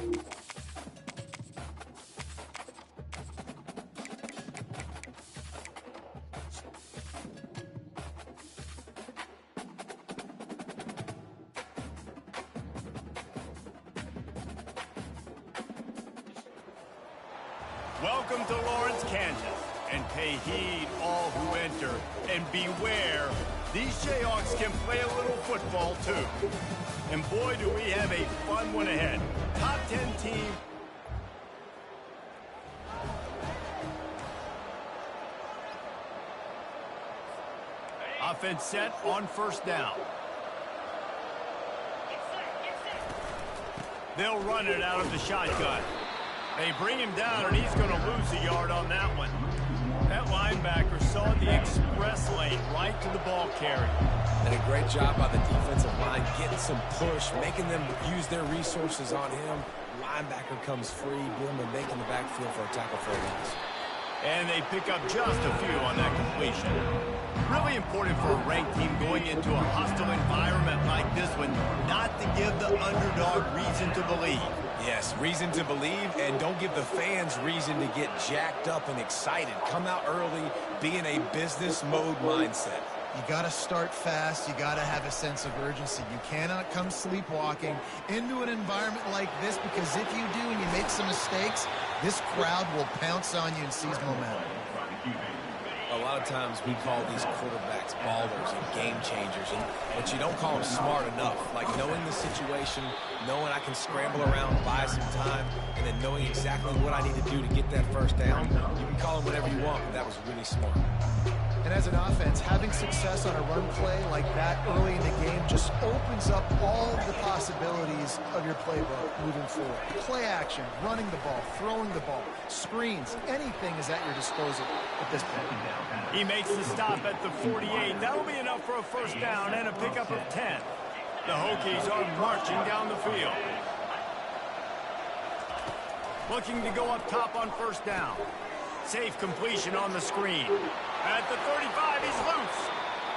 Welcome to Lawrence, Kansas, and pay heed all who enter, and beware, these Jayhawks can play a little football too. And boy, do we have a fun one ahead. Top 10 team. Offense set on first down. They'll run it out of the shotgun. They bring him down, and he's going to lose a yard on that one. That linebacker saw the express lane right to the ball carrier. And a great job by the defensive line, getting some push, making them use their resources on him. Linebacker comes free, boom, and making the backfield for a tackle for a loss. And they pick up just a few on that completion. Really important for a ranked team going into a hostile environment like this one, not to give the underdog reason to believe. Yes, reason to believe, and don't give the fans reason to get jacked up and excited. Come out early, be in a business mode mindset. You got to start fast. You got to have a sense of urgency. You cannot come sleepwalking into an environment like this, because if you do and you make some mistakes, this crowd will pounce on you and seize momentum. A lot of times we call these quarterbacks ballers and game changers, but you don't call them smart enough. Like knowing the situation, knowing I can scramble around, buy some time, and then knowing exactly what I need to do to get that first down. You can call them whatever you want, but that was really smart. And as an offense, having success on a run play like that early in the game just opens up all the possibilities of your playbook moving forward. Play action, running the ball, throwing the ball, screens, anything is at your disposal at this point. He makes the stop at the 48. That'll be enough for a first down and a pickup of 10. The Hokies are marching down the field. Looking to go up top on first down. Safe completion on the screen. At the 35, he's loose.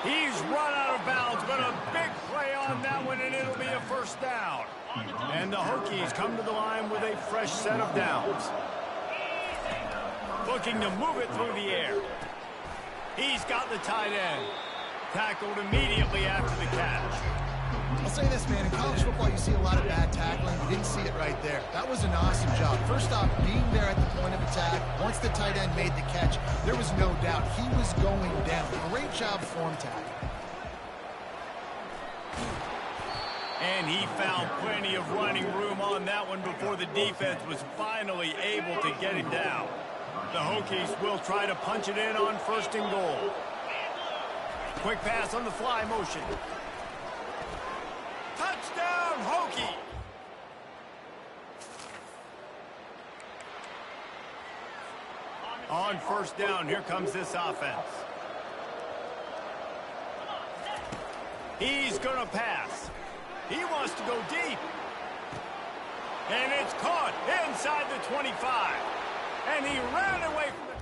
He's run out of bounds, but a big play on that one, and it'll be a first down. And the Hokies come to the line with a fresh set of downs. Looking to move it through the air. He's got the tight end. Tackled immediately after the catch. I'll say this, man, in college football you see a lot of bad tackling. You didn't see it right there. That was an awesome job. First off, being there at the point of attack. Once the tight end made the catch, there was no doubt he was going down. Great job form tackling. And he found plenty of running room on that one before the defense was finally able to get him down. The Hokies will try to punch it in on first and goal. Quick pass on the fly motion. Touchdown, Hokie! On first down, here comes this offense. He's going to pass. He wants to go deep. And it's caught inside the 25. And he ran away from it.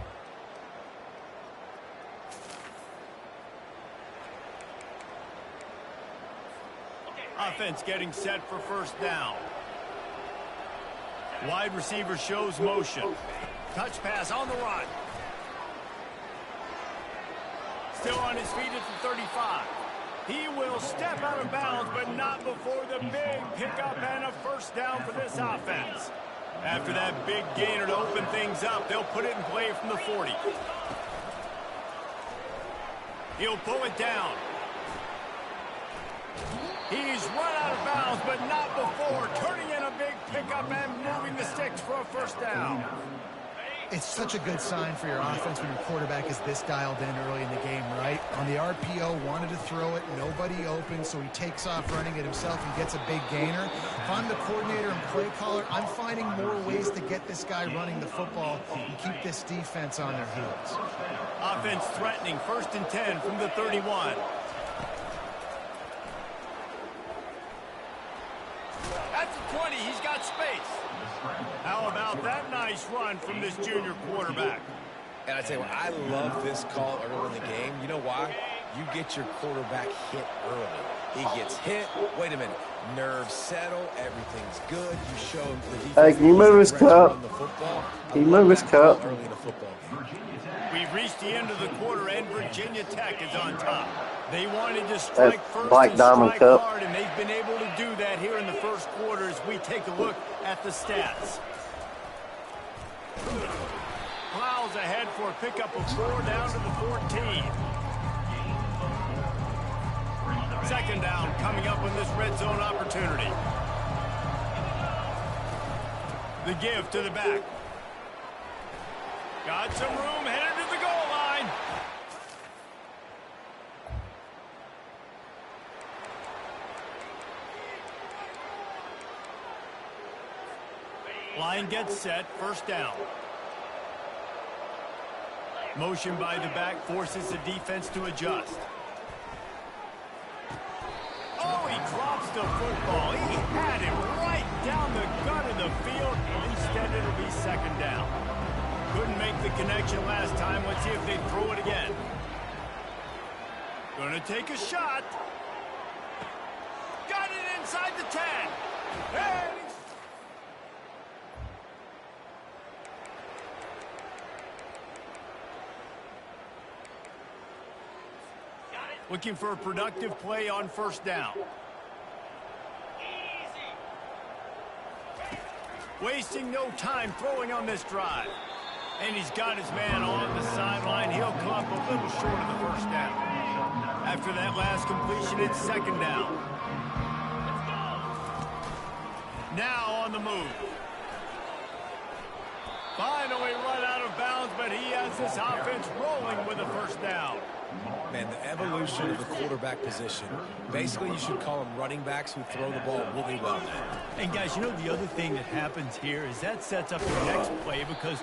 Offense getting set for first down. Wide receiver shows motion. Touch pass on the run. Still on his feet at the 35. He will step out of bounds, but not before the big pickup and a first down for this offense. After that big gainer to open things up, they'll put it in play from the 40. He'll pull it down. He's run out of bounds, but not before turning in a big pickup and moving the sticks for a first down. It's such a good sign for your offense when your quarterback is this dialed in early in the game, right? On the RPO, wanted to throw it, nobody open, so he takes off running it himself and gets a big gainer. If I'm the coordinator and play caller, I'm finding more ways to get this guy running the football and keep this defense on their heels. Offense threatening, 1st and 10 from the 31. At the 20, he's got space. How about that nice run from this junior quarterback? And I tell you what, I love this call early in the game. You know why? You get your quarterback hit early. He gets hit. Wait a minute. Nerves settle. Everything's good. You show him the defense. Hey, can you move his cup? Can you move his cup? Early in the football game. We've reached the end of the quarter, and Virginia Tech is on top. They wanted to strike first Black and Diamond strike Cup. hard, and they've been able to do that here in the first quarter as we take a look at the stats. Plows ahead for a pickup of 4 down to the 14. Second down coming up with this red zone opportunity. The give to the back. Got some room, headed to the goal line. Line gets set, first down. Motion by the back forces the defense to adjust. Oh, he drops the football. He had him right down the gut of the field. Instead, it'll be second down. Couldn't make the connection last time. Let's see if they throw it again. Gonna take a shot. Got it inside the 10. And looking for a productive play on first down. Wasting no time throwing on this drive. And he's got his man on the sideline. He'll come up a little short of the first down. After that last completion, it's second down. Now on the move. Finally run out of bounds, but he has this offense rolling with a first down. Man, the evolution of the quarterback position. Basically, you should call them running backs who throw the ball really well now. And guys, you know the other thing that happens here is that sets up your next play because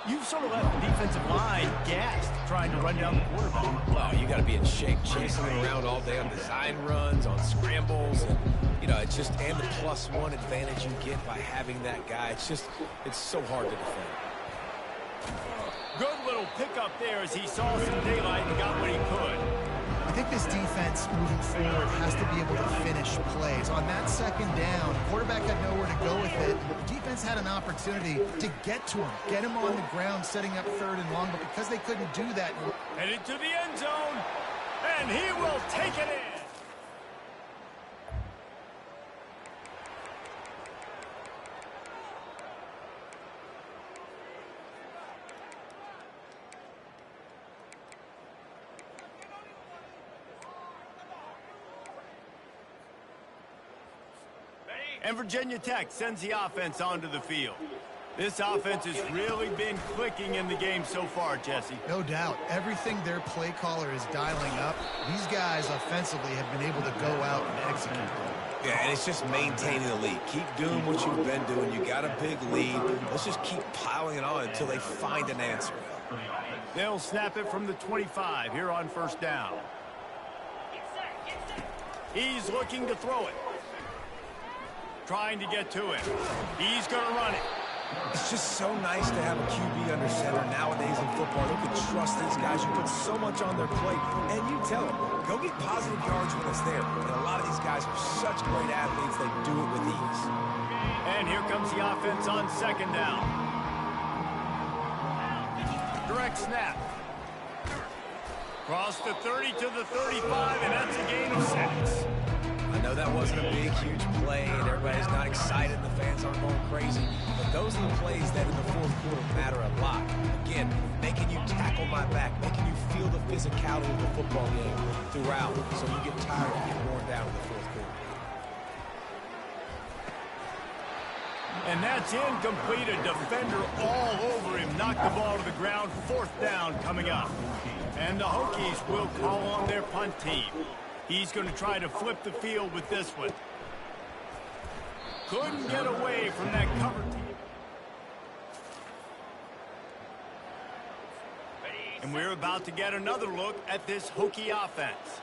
you've sort of left the defensive line gassed trying to run down the quarterback. Well, you got to be in shape, chasing him around all day on design runs, on scrambles, and you know, it's just and the +1 advantage you get by having that guy. It's so hard to defend. Good little pickup there as he saw some daylight and got what he could. I think this defense moving forward has to be able to finish plays. On that second down, quarterback had nowhere to go with it. The defense had an opportunity to get to him, get him on the ground, setting up third and long, but because they couldn't do that. Headed to the end zone, and he will take it in. And Virginia Tech sends the offense onto the field. This offense has really been clicking in the game so far, Jesse. No doubt. Everything their play caller is dialing up, these guys offensively have been able to go out and execute. Yeah, and it's just maintaining the lead. Keep doing what you've been doing. You got a big lead. Let's just keep piling it on until they find an answer. They'll snap it from the 25 here on first down. He's looking to throw it. Trying to get to him. He's going to run it. It's just so nice to have a QB under center nowadays in football. You can trust these guys. You put so much on their plate. And you tell them, go get positive yards when it's there. And a lot of these guys are such great athletes, they do it with ease. And here comes the offense on second down. Direct snap. Cross the 30 to the 35, and that's a gain of 6. I know that wasn't a big, huge play, and everybody's not excited, and the fans aren't going crazy, but those are the plays that in the fourth quarter matter a lot. Again, making you tackle my back, making you feel the physicality of the football game throughout, so you get tired and get worn down in the fourth quarter. And that's incomplete. A defender all over him. Knocked the ball to the ground. Fourth down coming up. And the Hokies will call on their punt team. He's going to try to flip the field with this one. Couldn't get away from that cover team. And we're about to get another look at this Hokie offense.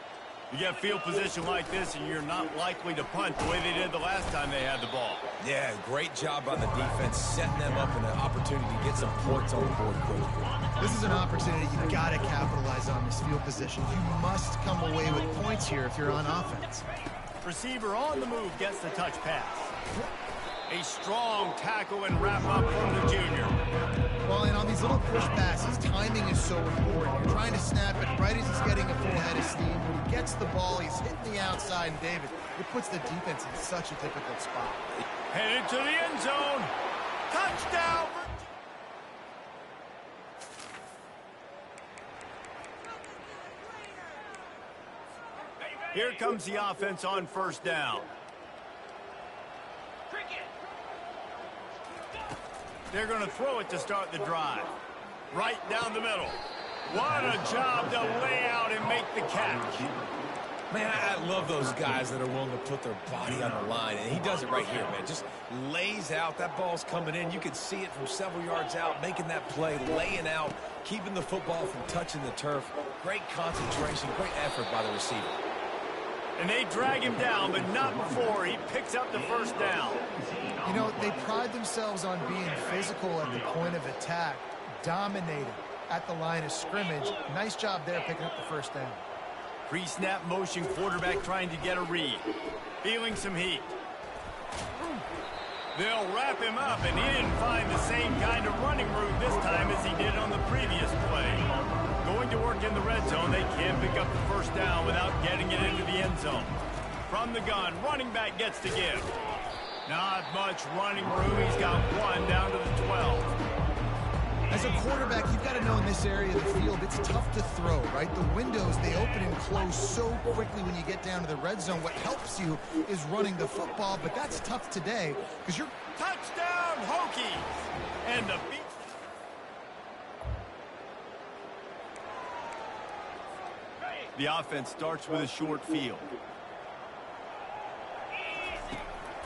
You get field position like this, and you're not likely to punt the way they did the last time they had the ball. Yeah, great job on the defense, setting them up in an opportunity to get some points on the board quickly. This is an opportunity you've got to capitalize on this field position. You must come away with points here if you're on offense. Receiver on the move gets the touch pass. A strong tackle and wrap up from the junior. Well, and on these little push passes, timing is so important. You're trying to snap it right as he's getting a full head of steam. When he gets the ball, he's hitting the outside, and David, it puts the defense in such a difficult spot. Headed to the end zone. Touchdown! Here comes the offense on first down. They're going to throw it to start the drive. Right down the middle. What a job to lay out and make the catch. Man, I love those guys that are willing to put their body on the line, and he does it right here, man. Just lays out. That ball's coming in. You can see it from several yards out, making that play, laying out, keeping the football from touching the turf. Great concentration, great effort by the receiver. And they drag him down, but not before he picks up the first down. You know, they pride themselves on being physical at the point of attack, dominating at the line of scrimmage. Nice job there picking up the first down. Pre-snap motion quarterback trying to get a read. Feeling some heat. They'll wrap him up, and he didn't find the same kind of running route this time as he did on the previous play. Going to work in the red zone, they can't pick up the first down without getting it into the end zone. From the gun, running back gets to give. Not much running room. He's got one down to the 12. As a quarterback, you've got to know in this area of the field, it's tough to throw, right? The windows, they open and close so quickly when you get down to the red zone. What helps you is running the football, but that's tough today because you're... Touchdown, Hokies! And a beat. The offense starts with a short field.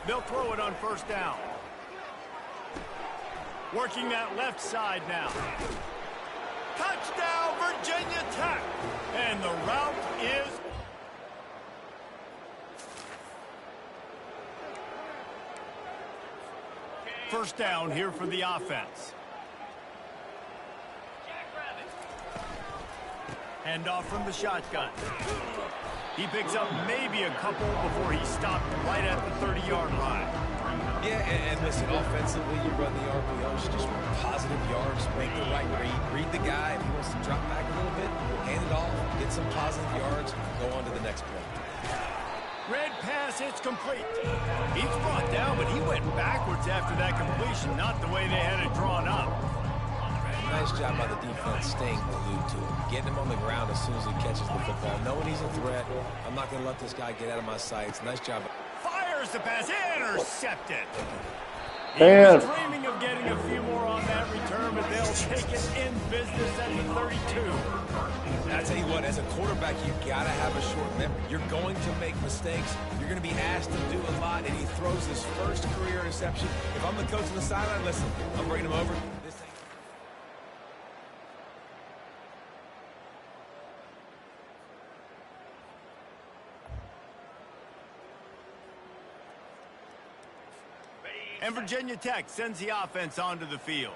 They'll throw it on first down. Working that left side now. Touchdown, Virginia Tech. And the route is... First down here for the offense. Handoff from the shotgun. He picks up maybe a couple before he stopped right at the 30-yard line. Yeah, and listen, offensively, you run the RPOs, just positive yards, make the right read the guy. If he wants to drop back a little bit, hand it off, get some positive yards, go on to the next play. Red pass, it's complete. He's brought down, but he went backwards after that completion, not the way they had it drawn up. Nice job by the defense staying glued to him, getting him on the ground as soon as he catches the football, knowing he's a threat. I'm not going to let this guy get out of my sights. Nice job. Fires the pass, intercepted. Damn. He was dreaming of getting a few more on that return, but they'll take it in business at the 32. And I tell you what, as a quarterback, you got to have a short memory. You're going to make mistakes. You're going to be asked to do a lot, and he throws his first career interception. If I'm the coach on the sideline, listen, I'm bringing him over. And Virginia Tech sends the offense onto the field.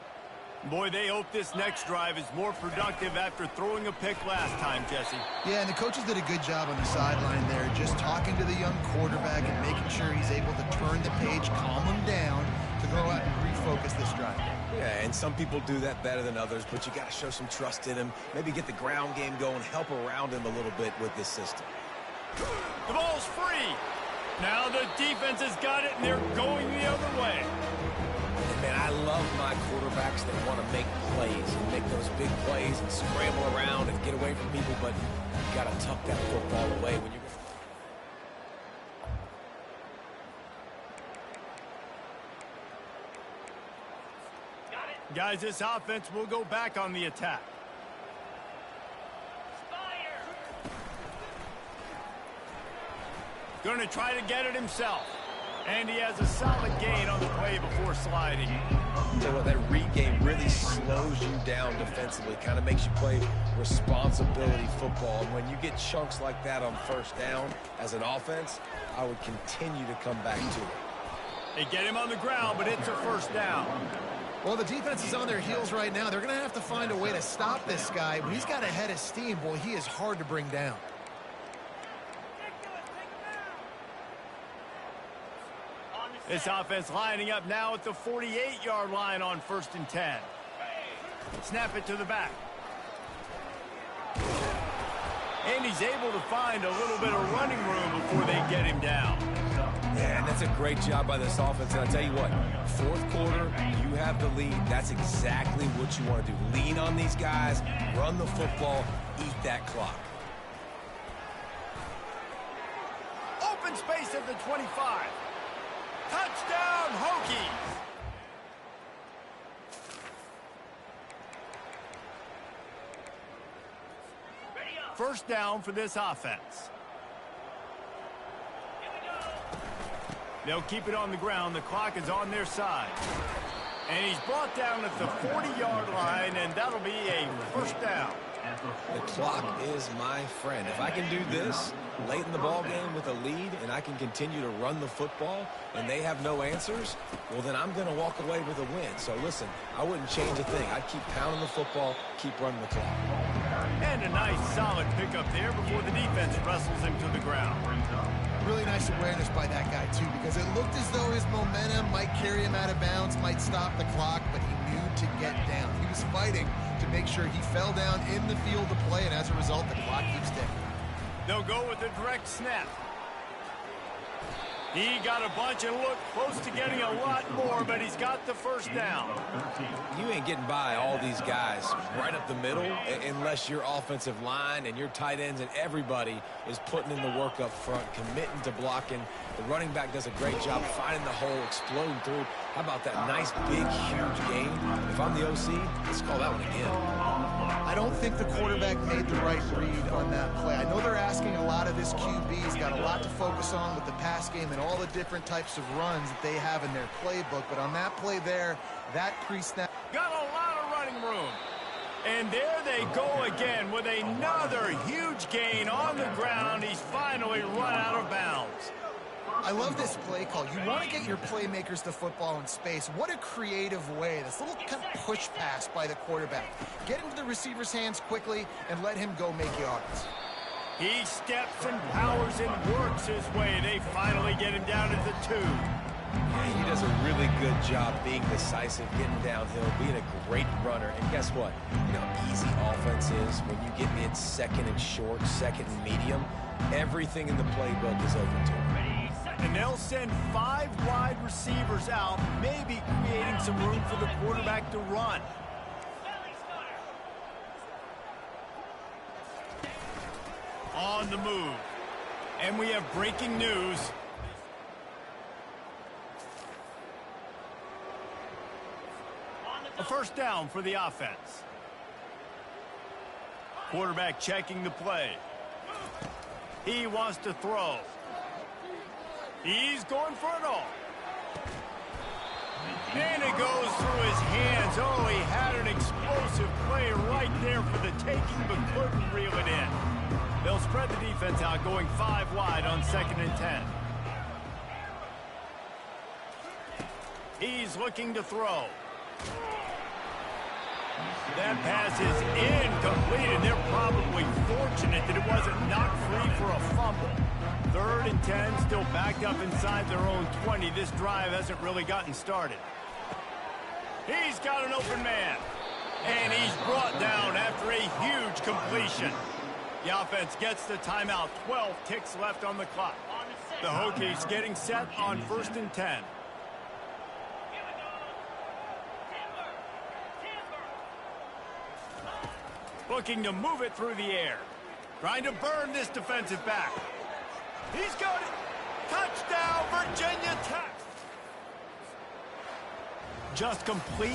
Boy, they hope this next drive is more productive after throwing a pick last time, Jesse. Yeah, and the coaches did a good job on the sideline there, just talking to the young quarterback and making sure he's able to turn the page, calm him down, to go out and refocus this drive. Yeah, and some people do that better than others, but you got to show some trust in him. Maybe get the ground game going, help around him a little bit with this system. The ball's free. Now the defense has got it, and they're going the other way. And man, I love my quarterbacks that want to make plays and make those big plays and scramble around and get away from people, but you got to tuck that football away when you're... Guys, this offense will go back on the attack. Going to try to get it himself. And he has a solid gain on the play before sliding. So what, that read game really slows you down defensively, kind of makes you play responsibility football. And when you get chunks like that on first down as an offense, I would continue to come back to it. They get him on the ground, but it's a first down. Well, the defense is on their heels right now. They're going to have to find a way to stop this guy. When he's got a head of steam, boy, he is hard to bring down. This offense lining up now at the 48-yard line on 1st and 10. Snap it to the back. And he's able to find a little bit of running room before they get him down. Yeah, and that's a great job by this offense. And I'll tell you what, 4th quarter, you have the lead. That's exactly what you want to do. Lean on these guys, run the football, eat that clock. Open space at the 25. Touchdown, Hokies! First down for this offense. They'll keep it on the ground. The clock is on their side. And he's brought down at the 40-yard line, and that'll be a first down. The clock is my friend. If I can do this late in the ball game with a lead and I can continue to run the football and they have no answers, well, then I'm going to walk away with a win. So, listen, I wouldn't change a thing. I'd keep pounding the football, keep running the clock. And a nice, solid pickup there before the defense wrestles him to the ground. Really nice awareness by that guy, too, because it looked as though his momentum might carry him out of bounds, might stop the clock, but he knew to get down. He was fighting to make sure he fell down in the field to play, and as a result, the clock keeps ticking. They'll go with a direct snap. He got a bunch and looked close to getting a lot more, but he's got the first down. You ain't getting by all these guys right up the middle unless your offensive line and your tight ends and everybody is putting in the work up front, committing to blocking. The running back does a great job finding the hole, exploding through. How about that nice, big, huge gain? If I'm the OC, let's call that one again. I don't think the quarterback made the right read on that play. I know they're asking a lot of this QB. He's got a lot to focus on with the pass game and all the different types of runs that they have in their playbook. But on that play there, that pre-snap... Got a lot of running room. And there they go again with another huge gain on the ground. He's finally run out of bounds. I love this play call. You want to get your playmakers the football in space. What a creative way. This little kind of push pass by the quarterback. Get into the receiver's hands quickly and let him go make yards. He steps and powers and works his way. They finally get him down at the 2. Yeah, he does a really good job being decisive, getting downhill, being a great runner. And guess what? You know how easy offense is when you get mid, second and short, second and medium. Everything in the playbook is open to him. And they'll send 5 wide receivers out, maybe creating some room for the quarterback to run. On the move. And we have breaking news. A first down for the offense. Quarterback checking the play. He wants to throw. He's going for it all. And it goes through his hands. Oh, he had an explosive play right there for the taking, but couldn't reel it in. They'll spread the defense out, going 5 wide on 2nd and 10. He's looking to throw. That pass is incomplete, and they're probably fortunate that it wasn't knocked free for a fumble. 3rd and 10, still backed up inside their own 20. This drive hasn't really gotten started. He's got an open man, and he's brought down after a huge completion. The offense gets the timeout. 12 ticks left on the clock. The Hokies getting set on 1st and 10. Looking to move it through the air. Trying to burn this defensive back. He's got it. Touchdown, Virginia Tech. Just complete.